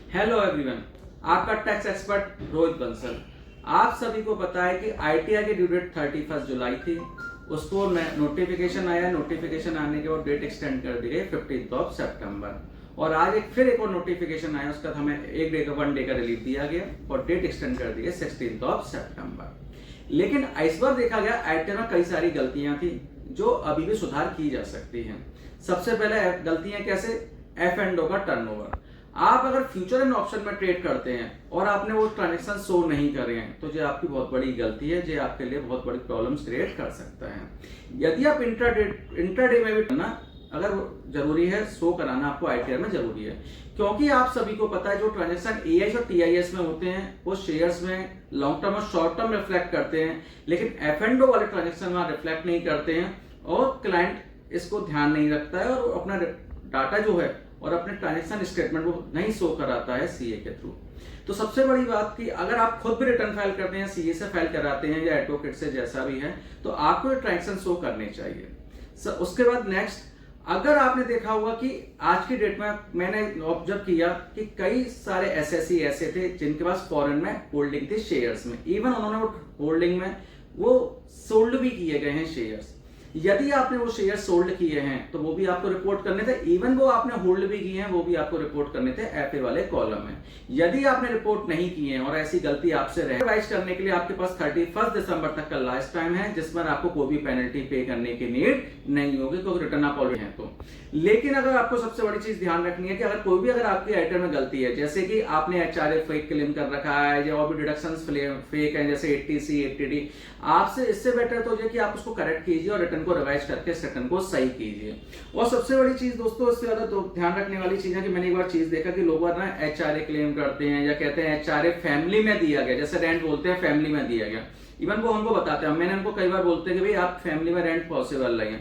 Hello everyone, आपका tax expert Rohit Bansal. आप सभी को पता है कि आईटीआर की ड्यू डेट 31 जुलाई थी। उसको नोटिफिकेशन आया। नोटिफिकेशन आने के बाद डेट एक्सटेंड कर दी गई 15 सितंबर। और आज फिर एक और नोटिफिकेशन आया, उसका हमें वन डे का रिलीफ दिया गया और डेट एक्सटेंड कर दी गई 16 सितंबर। लेकिन इस बार देखा गया आईटीआर में कई सारी गलतियां थी जो अभी भी सुधार की जा सकती हैं। सबसे पहले गलतियां कैसे? एफ एंड ओ का टर्नओवर। आप अगर फ्यूचर एंड ऑप्शन में ट्रेड करते हैं और आपने वो ट्रांजेक्शन शो नहीं करे हैं तो ये आपकी बहुत बड़ी गलती है, जो आपके लिए बहुत बड़ी प्रॉब्लम्स क्रिएट कर सकता है। यदि आप इंट्राडे में भी करना अगर जरूरी है, शो कराना आपको आईटीआर में जरूरी है, क्योंकि आप सभी को पता है जो ट्रांजेक्शन एआईएस और टीआईएस में होते हैं वो शेयर्स में लॉन्ग टर्म और शॉर्ट टर्म रिफ्लेक्ट करते हैं, लेकिन एफ एंड ओ वाले ट्रांजेक्शन वहां रिफ्लेक्ट नहीं करते हैं और क्लाइंट इसको ध्यान नहीं रखता है और अपना डाटा जो है और अपने ट्रांजेक्शन स्टेटमेंट को नहीं शो कराता है सीए के थ्रू। तो सबसे बड़ी बात कि अगर आप खुद भी रिटर्न फाइल करते हैं, सीए से फाइल कराते हैं या एडवोकेट से, जैसा भी है, तो आपको ये ट्रांजेक्शन शो करने चाहिए। उसके बाद नेक्स्ट, अगर आपने देखा होगा कि आज की डेट में मैंने ऑब्जर्व किया कि कई सारे एसएससी ऐसे थे जिनके पास फॉरेन में होल्डिंग थी शेयर्स में, इवन उन्होंने वो होल्डिंग में वो सोल्ड भी किए गए हैं शेयर्स। यदि आपने वो शेयर सोल्ड किए हैं तो वो भी आपको रिपोर्ट करने थे, इवन वो आपने होल्ड भी किए हैं वो भी आपको रिपोर्ट करने थे एफए वाले कॉलम में। यदि आपने रिपोर्ट नहीं किए हैं और ऐसी गलती आपसे रहे, रिवाइज करने के लिए आपके पास 31 दिसंबर तक का लास्ट टाइम है, जिसमें आपको कोई भी पेनल्टी पे करने की नीड नहीं होगी क्योंकि रिटर्न आप ऑलरेडी है तो। लेकिन अगर आपको सबसे बड़ी चीज ध्यान रखनी है कि अगर कोई भी अगर आपकी आइटम में गलती है, जैसे कि आपने एचआरए फेक क्लेम कर रखा है या और भी डिडक्शंस फेक है जैसे 80C 80D, आपसे इससे बेटर तो ये कि आप उसको करेक्ट कीजिए और रिटर्न को रिवाइज करके रिटर्न को सही कीजिए। और सबसे बड़ी चीज दोस्तों, इससे ज्यादा तो ध्यान रखने वाली चीज है कि मैंने एक बार चीज देखा कि लोग ना एचआरए क्लेम करते हैं या कहते हैं एचआरए फैमिली में दिया गया, जैसे रेंट बोलते हैं फैमिली में दिया गया। इवन वो हमको बताते हैं, मैंने उनको कई बार बोलते हैं कि भाई आप फैमिली में रेंट पॉसिबल नहीं है,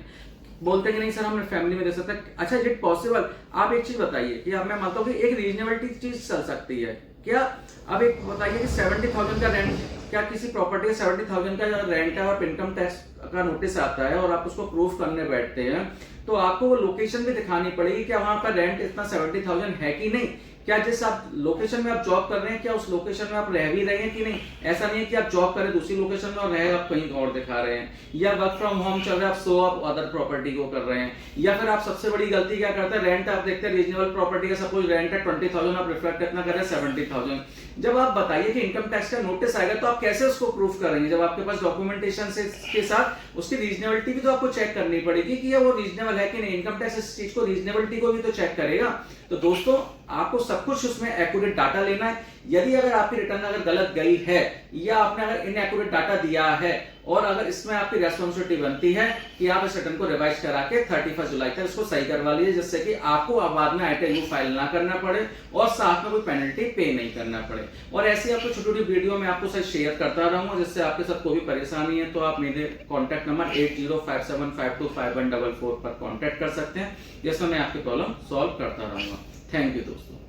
बोलते कि नहीं सर हम फैमिली में दे सकते हैं। अच्छा इट पॉसिबल? आप एक चीज बताइए कि अब मैं मानता हूँ कि एक रीजनेबिलिटी चीज चल सकती है क्या? अब एक बताइए कि 70,000 का रेंट, क्या किसी प्रॉपर्टी 70,000 का रेंट है और इनकम टैक्स का नोटिस आता है और आप उसको प्रूफ करने बैठते हैं तो आपको वो लोकेशन भी दिखानी पड़ेगी, क्या वहां पर रेंट इतना 70,000 है कि नहीं, क्या जिस आप लोकेशन में आप जॉब कर रहे हैं क्या उस लोकेशन में आप रह भी रहे हैं कि नहीं। ऐसा नहीं है कि आप जॉब करें दूसरी लोकेशन में और रहे आप कहीं और दिखा रहे हैं, या वर्क फ्रॉम होम चल रहा है आप शो आप अदर प्रॉपर्टी को कर रहे हैं, या फिर आप सबसे बड़ी गलती क्या करते हैं, रेंट आप देखते हैं रीजनेबल प्रॉपर्टी का सपोज रेंट है 20,000, आप रिफ्लेक्ट कितना कर रहे हैं 70,000। जब आप बताइए कि इनकम टैक्स का नोटिस आएगा तो आप कैसे उसको प्रूफ करेंगे जब आपके पास डॉक्यूमेंटेशन से के साथ उसकी रीजनेबिलिटी भी तो आपको चेक करनी पड़ेगी कि वो रीजनेबल है कि नहीं। इनकम टैक्स इस चीज को रीजनेबिलिटी को भी तो चेक करेगा। तो दोस्तों आपको सब कुछ उसमें एक्यूरेट डाटा लेना है। यदि अगर आपकी रिटर्न अगर गलत गई है या आपने अगर इनएक्यूरेट डाटा दिया है और अगर इसमें आपकी रेस्पॉन्सिबिलिटी बनती है कि आप इस रिटर्न को रिवाइज करा के 31 जुलाई तक इसको सही करवा लीजिए, जिससे कि आपको बाद में आईटीआर फाइल ना करना पड़े और साथ में कोई पेनल्टी पे नहीं करना पड़े। और ऐसी आपको छोटी छोटी वीडियो में आपको शेयर करता रहूंगा, जिससे आपके साथ कोई भी परेशानी है तो आप मेरे कॉन्टैक्ट नंबर 8057525144 पर कॉन्टैक्ट कर सकते हैं, जिसमें मैं आपकी प्रॉब्लम सॉल्व करता रहूंगा। थैंक यू दोस्तों।